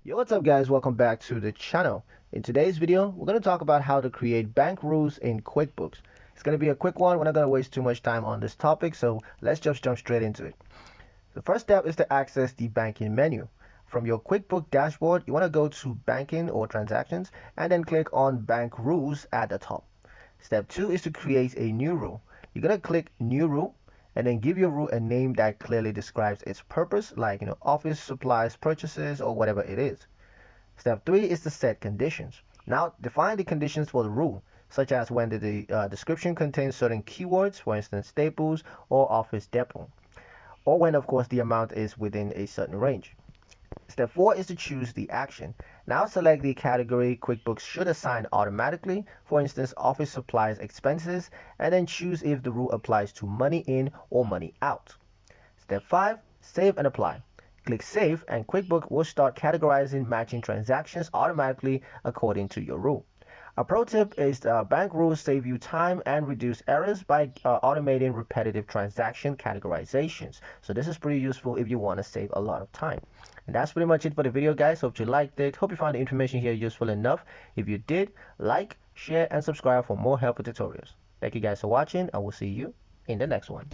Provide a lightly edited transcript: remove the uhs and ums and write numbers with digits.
Yo, what's up guys? Welcome back to the channel. In today's video, we're going to talk about how to create bank rules in QuickBooks. It's going to be a quick one. We're not going to waste too much time on this topic, so let's just jump straight into it. The first step is to access the banking menu. From your QuickBooks dashboard, you want to go to banking or transactions and then click on bank rules at the top. Step 2 is to create a new rule. You're going to click new rule and then give your rule a name that clearly describes its purpose, like office supplies purchases or whatever it is. Step 3 is to set conditions. Now define the conditions for the rule, such as when the description contains certain keywords, for instance staples or office depot, or when of course the amount is within a certain range. Step 4 is to choose the action. Now select the category QuickBooks should assign automatically, for instance office supplies expenses, and then choose if the rule applies to money in or money out. Step 5, save and apply. Click save and QuickBooks will start categorizing matching transactions automatically according to your rule. A pro tip is bank rules save you time and reduce errors by automating repetitive transaction categorizations. So this is pretty useful if you want to save a lot of time. And that's pretty much it for the video, guys. Hope you liked it. Hope you found the information here useful enough. If you did, like, share, and subscribe for more helpful tutorials. Thank you guys for watching, and we'll see you in the next one.